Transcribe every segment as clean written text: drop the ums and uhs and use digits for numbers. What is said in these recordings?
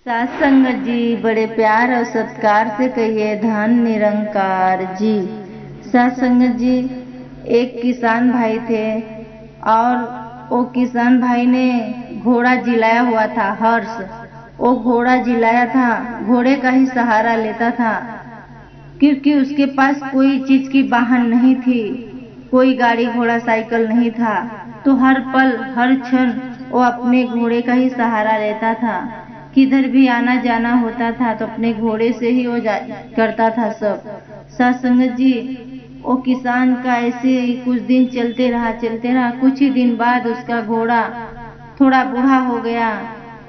सात संगत जी, बड़े प्यार और सत्कार से कहिए धन निरंकार जी। सात संगत जी, एक किसान भाई थे और वो किसान भाई ने घोड़ा जिलाया हुआ था हर्ष। वो घोड़ा जिलाया था, घोड़े का ही सहारा लेता था क्योंकि उसके पास कोई चीज की वाहन नहीं थी, कोई गाड़ी घोड़ा साइकिल नहीं था। तो हर पल हर क्षण वो अपने घोड़े का ही सहारा लेता था। किधर भी आना जाना होता था तो अपने घोड़े से ही वो करता था सब। सत्संगत जी, वो किसान का ऐसे ही कुछ दिन चलते रहा। कुछ ही दिन बाद उसका घोड़ा थोड़ा बूढ़ा हो गया।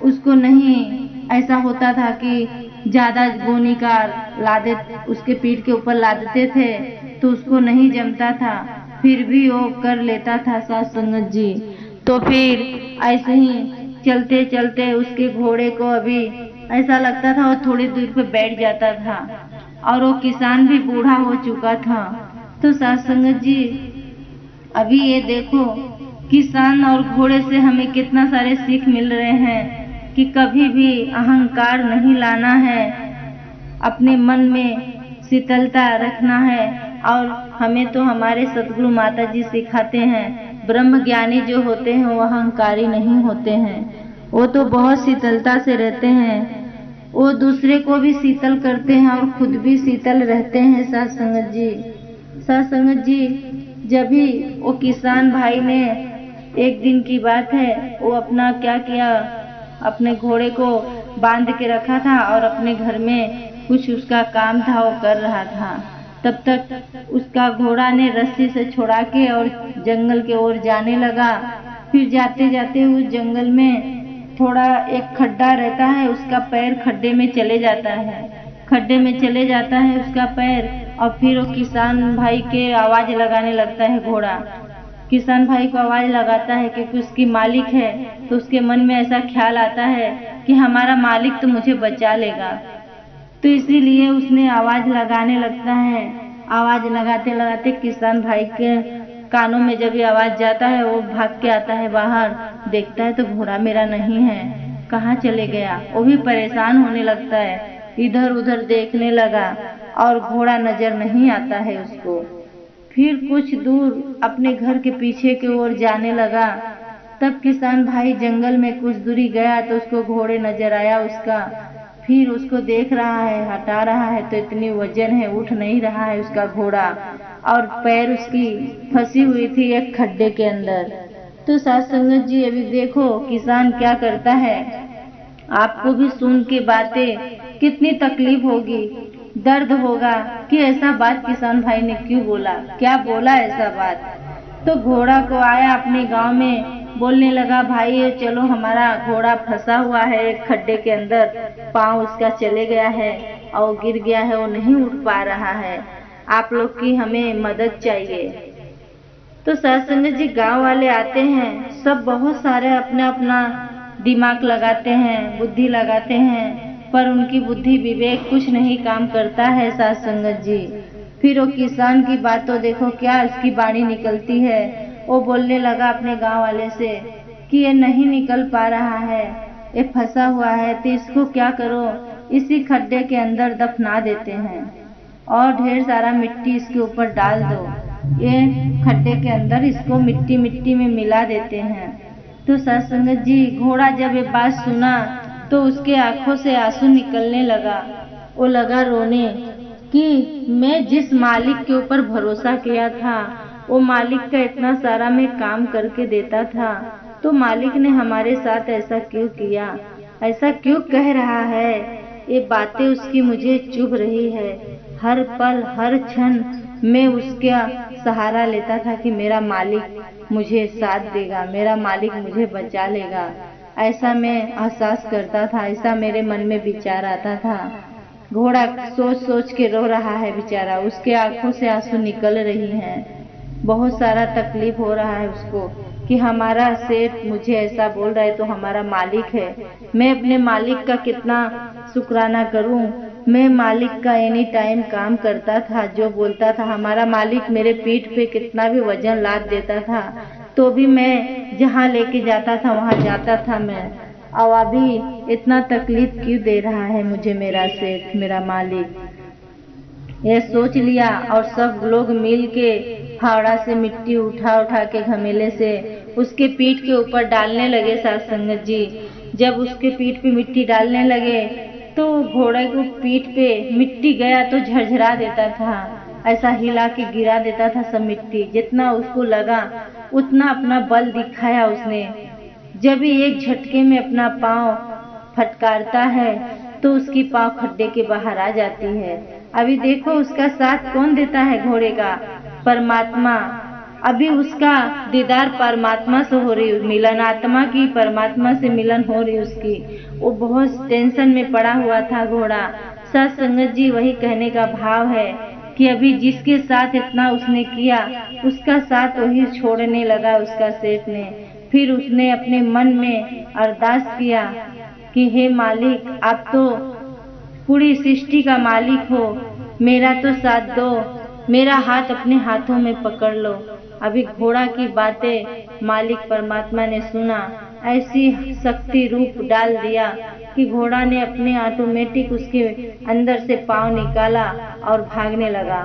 उसको नहीं ऐसा होता था कि ज्यादा बोनी का लादे उसके पीठ के ऊपर लादते थे तो उसको नहीं जमता था, फिर भी वो कर लेता था साथ संगत जी। तो फिर ऐसे ही चलते चलते उसके घोड़े को अभी ऐसा लगता था वो थोड़ी दूर पे बैठ जाता था और वो किसान भी बूढ़ा हो चुका था। तो साथ संगत जी, अभी ये देखो किसान और घोड़े से हमें कितना सारे सीख मिल रहे हैं कि कभी भी अहंकार नहीं लाना है, अपने मन में शीतलता रखना है। और हमें तो हमारे सतगुरु माता जी सिखाते हैं, ब्रह्म ज्ञानी जो होते हैं वो अहंकारी नहीं होते हैं, वो तो बहुत शीतलता से रहते हैं। वो दूसरे को भी शीतल करते हैं और खुद भी शीतल रहते हैं। साथ संगत जी, साथ संगत जी, जब भी वो किसान भाई ने एक दिन की बात है, वो अपना क्या किया, अपने घोड़े को बांध के रखा था और अपने घर में कुछ उसका काम था वो कर रहा था। तब तक उसका घोड़ा ने रस्सी से छुड़ा के और जंगल के ओर जाने लगा। फिर जाते जाते उस जंगल में थोड़ा एक खड्डा रहता है, उसका पैर खड्डे में चले जाता है, खड्डे में चले जाता है उसका पैर। और फिर वो किसान भाई के आवाज लगाने लगता है घोड़ा। किसान भाई को आवाज लगाता है क्योंकि उसकी मालिक है, तो उसके मन में ऐसा ख्याल आता है कि हमारा मालिक तो मुझे बचा लेगा। तो इसीलिए उसने आवाज लगाने लगता है। आवाज लगाते लगाते किसान भाई के कानों में जब ये आवाज जाता है वो भाग के आता है बाहर, देखता है तो घोड़ा मेरा नहीं है, कहाँ चले गया। वो भी परेशान होने लगता है, इधर उधर देखने लगा और घोड़ा नजर नहीं आता है उसको। फिर कुछ दूर अपने घर के पीछे की ओर जाने लगा। तब किसान भाई जंगल में कुछ दूरी गया तो उसको घोड़े नजर आया उसका। फिर उसको देख रहा है, हटा रहा है तो इतनी वजन है, उठ नहीं रहा है उसका घोड़ा और पैर उसकी फंसी हुई थी एक खड्डे के अंदर। तो साथ संगत जी, अभी देखो किसान क्या करता है। आपको भी सुन के बातें कितनी तकलीफ होगी, दर्द होगा कि ऐसा बात किसान भाई ने क्यों बोला, क्या बोला ऐसा बात। तो घोड़ा को आया अपने गांव में, बोलने लगा भाई चलो हमारा घोड़ा फंसा हुआ है एक खड्डे के अंदर, पाँव उसका चले गया है और गिर गया है, वो नहीं उठ पा रहा है, आप लोग की हमें मदद चाहिए। तो सत्संग जी, गांव वाले आते हैं, सब बहुत सारे अपना अपना दिमाग लगाते हैं, बुद्धि लगाते हैं, पर उनकी बुद्धि विवेक कुछ नहीं काम करता है साथ संगत जी। फिर वो किसान की बात तो देखो क्या उसकी वाणी निकलती है। वो बोलने लगा अपने गांव वाले से कि ये नहीं निकल पा रहा है, ये फंसा हुआ है, तो इसको क्या करो, इसी खड्डे के अंदर दफना देते हैं और ढेर सारा मिट्टी इसके ऊपर डाल दो, ये खड्डे के अंदर इसको मिट्टी मिट्टी में मिला देते हैं। तो सत्संगत जी, घोड़ा जब ये बात सुना तो उसके आंखों से आंसू निकलने लगा। वो लगा रोने कि मैं जिस मालिक के ऊपर भरोसा किया था, वो मालिक का इतना सारा मैं काम करके देता था, तो मालिक ने हमारे साथ ऐसा क्यों किया, ऐसा क्यों कह रहा है। ये बातें उसकी मुझे चुभ रही है। हर पल हर क्षण मैं उसका सहारा लेता था कि मेरा मालिक मुझे साथ देगा, मेरा मालिक मुझे बचा लेगा, ऐसा मैं एहसास करता था, ऐसा मेरे मन में विचार आता था। घोड़ा सोच सोच के रो रहा है बेचारा, उसके आंखों से आंसू निकल रही हैं, बहुत सारा तकलीफ हो रहा है उसको कि हमारा सेठ मुझे ऐसा बोल रहा है तो हमारा मालिक है, मैं अपने मालिक का कितना शुक्राना करूं। मैं मालिक का एनी टाइम काम करता था, जो बोलता था, हमारा मालिक मेरे पीठ पे कितना भी वजन लाद देता था तो भी मैं जहाँ लेके जाता था वहाँ जाता था मैं। और अभी इतना तकलीफ क्यों दे रहा है मुझे मेरा सेठ, मेरा मालिक। यह सोच लिया और सब लोग मिल के फावड़ा से मिट्टी उठा उठा के घमेले से उसके पीठ के ऊपर डालने लगे साथ संगत जी। जब उसके पीठ पे मिट्टी डालने लगे तो घोड़े को पीठ पे मिट्टी गया तो झरझरा देता था, ऐसा हिला के गिरा देता था सब मिट्टी। जितना उसको लगा उतना अपना बल दिखाया उसने। जब भी एक झटके में अपना पाँव फटकारता है तो उसकी पाँव खड्डे के बाहर आ जाती है। अभी देखो उसका साथ कौन देता है घोड़े का? परमात्मा। अभी उसका दीदार परमात्मा से हो रही, मिलन आत्मा की परमात्मा से मिलन हो रही उसकी। वो बहुत टेंशन में पड़ा हुआ था घोड़ा। सत संगत जी, वही कहने का भाव है कि अभी जिसके साथ इतना उसने किया उसका साथ वही छोड़ने लगा उसका सेठ ने। फिर उसने अपने मन में अरदास किया कि हे मालिक, आप तो पूरी सृष्टि का मालिक हो, मेरा तो साथ दो, मेरा हाथ अपने हाथों में पकड़ लो। अभी घोड़ा की बातें मालिक परमात्मा ने सुना, ऐसी शक्ति रूप डाल दिया कि घोड़ा ने अपने ऑटोमेटिक उसके अंदर से पाँव निकाला और भागने लगा।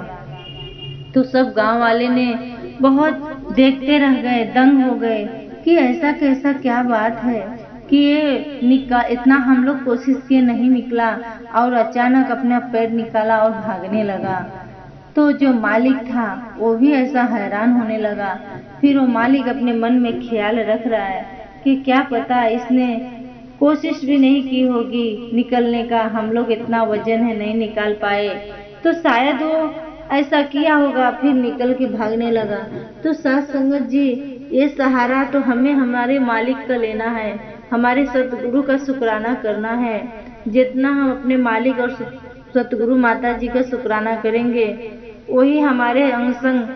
तो सब गांव वाले ने बहुत देखते रह गए, दंग हो गए कि ऐसा कैसा क्या बात है कि ये इतना हम लोग कोशिश किए नहीं निकला और अचानक अपना पैर निकाला और भागने लगा। तो जो मालिक था वो भी ऐसा हैरान होने लगा। फिर वो मालिक अपने मन में ख्याल रख रहा है कि क्या पता इसने कोशिश भी नहीं की होगी निकलने का, हम लोग इतना वजन है नहीं निकाल पाए, तो शायद वो ऐसा किया होगा फिर निकल के भागने लगा। तो साथ संगत जी, ये सहारा तो हमें हमारे मालिक का लेना है, हमारे सतगुरु का शुक्राना करना है। जितना हम अपने मालिक और सतगुरु माता जी का शुक्राना करेंगे वही हमारे अंग संग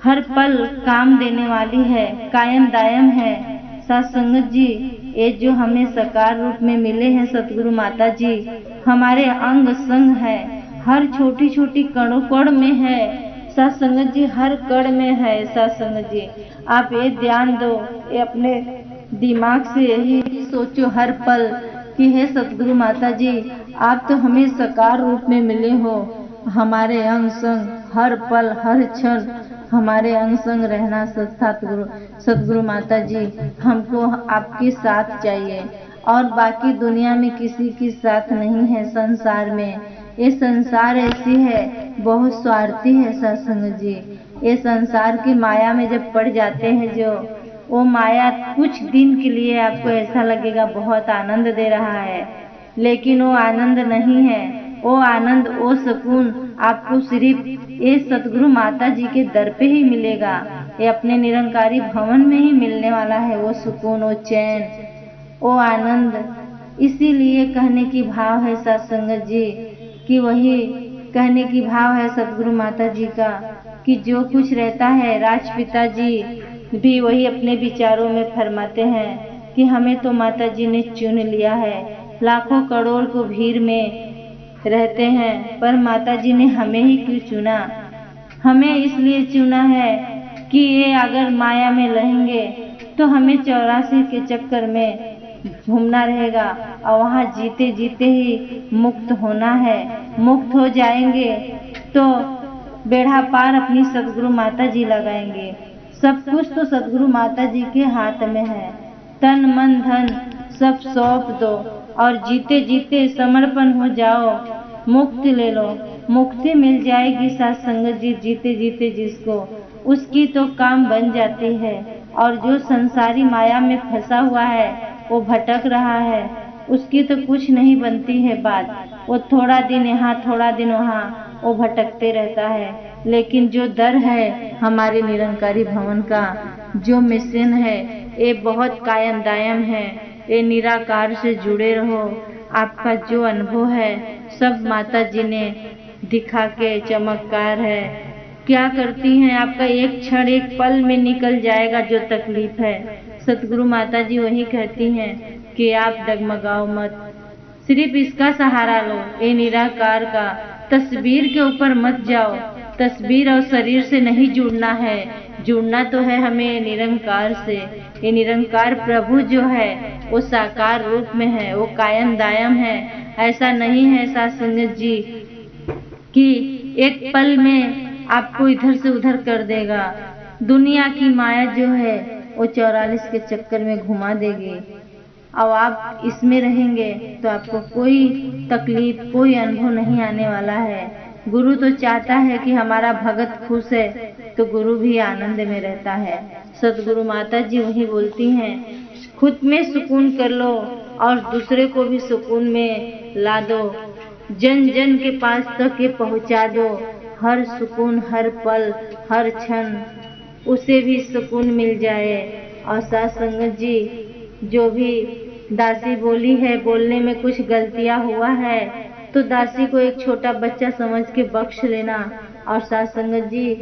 हर पल काम देने वाली है, कायम दायम है। साथ संगत जी, ये जो हमें साकार रूप में मिले हैं सतगुरु माता जी, हमारे अंग संग है, हर छोटी छोटी कणों कण में है। साथ संगत जी, हर कण में है। साथ संगत जी, आप ये ध्यान दो, ये अपने दिमाग से यही सोचो हर पल कि हे सतगुरु माता जी, आप तो हमें साकार रूप में मिले हो, हमारे अंग संग हर पल हर क्षण हमारे अंग संग रहना। सतगुरु माता जी, हमको आपके साथ चाहिए और बाकी दुनिया में किसी की साथ नहीं है। संसार में ये संसार ऐसी है, बहुत स्वार्थी है। सत्संग जी, ये संसार की माया में जब पड़ जाते हैं जो, वो माया कुछ दिन के लिए आपको ऐसा लगेगा बहुत आनंद दे रहा है, लेकिन वो आनंद नहीं है। वो आनंद, वो सुकून आपको सिर्फ ये सतगुरु माता जी के दर पे ही मिलेगा। ये अपने निरंकारी भवन में ही मिलने वाला है वो सुकून, वो चैन, वो आनंद। इसीलिए कहने की भाव है सत्संगत जी कि वही कहने की भाव है सतगुरु माता जी का कि जो कुछ रहता है, राजपिता जी भी वही अपने विचारों में फरमाते हैं कि हमें तो माता जी ने चुन लिया है। लाखों करोड़ को भीड़ में रहते हैं पर माता जी ने हमें ही क्यों चुना? हमें इसलिए चुना है कि ये अगर माया में रहेंगे तो हमें 84 के चक्कर में घूमना रहेगा और वहाँ जीते जीते ही मुक्त होना है। मुक्त हो जाएंगे तो बेड़ा पार अपनी सतगुरु माता जी लगाएंगे। सब कुछ तो सतगुरु माता जी के हाथ में है। तन मन धन सब सौंप दो और जीते जीते समर्पण हो जाओ, मुक्ति ले लो, मुक्ति मिल जाएगी। साथ संगत जी, जीते जीते जिसको, उसकी तो काम बन जाती है। और जो संसारी माया में फंसा हुआ है, वो भटक रहा है, उसकी तो कुछ नहीं बनती है बात। वो थोड़ा दिन यहाँ थोड़ा दिन वहाँ वो भटकते रहता है। लेकिन जो दर है हमारे निरंकारी भवन का, जो मिशन है, ये बहुत कायम दायम है। ये निराकार से जुड़े रहो। आपका जो अनुभव है सब माता जी ने दिखा के चमत्कार है। क्या करती हैं, आपका एक क्षण एक पल में निकल जाएगा जो तकलीफ है। सतगुरु माता जी वही कहती हैं कि आप डगमगाओ मत, सिर्फ इसका सहारा लो, ये निराकार का। तस्वीर के ऊपर मत जाओ, तस्वीर और शरीर से नहीं जुड़ना है, जुड़ना तो है हमें निरंकार से। ये निरंकार प्रभु जो है वो साकार रूप में है, वो कायम दायम है। ऐसा नहीं है साथ संगत जी कि एक पल में आपको इधर से उधर कर देगा। दुनिया की माया जो है वो 44 के चक्कर में घुमा देगी। अब आप इसमें रहेंगे तो आपको कोई तकलीफ, कोई अनुभव नहीं आने वाला है। गुरु तो चाहता है कि हमारा भगत खुश है, तो गुरु भी आनंद में रहता है। सतगुरु माता जी वही बोलती हैं, खुद में सुकून कर लो और दूसरे को भी सुकून में ला दो। जन जन के पास तक ये पहुंचा दो। हर सुकून, हर पल, हर क्षण उसे भी सुकून मिल जाए। और साथ संगत जी, जो भी दासी बोली है, बोलने में कुछ गलतियां हुआ है तो दासी को एक छोटा बच्चा समझ के बख्श लेना। और साथ संगत जी,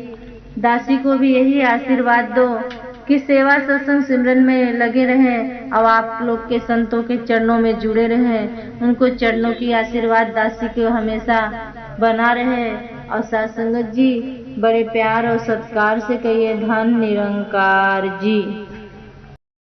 दासी को भी यही आशीर्वाद दो कि सेवा सत्संग सिमरन में लगे रहें और आप लोग के संतों के चरणों में जुड़े रहें। उनको चरणों की आशीर्वाद दासी को हमेशा बना रहे। और साथ संगत जी, बड़े प्यार और सत्कार से कहिए धन निरंकार जी।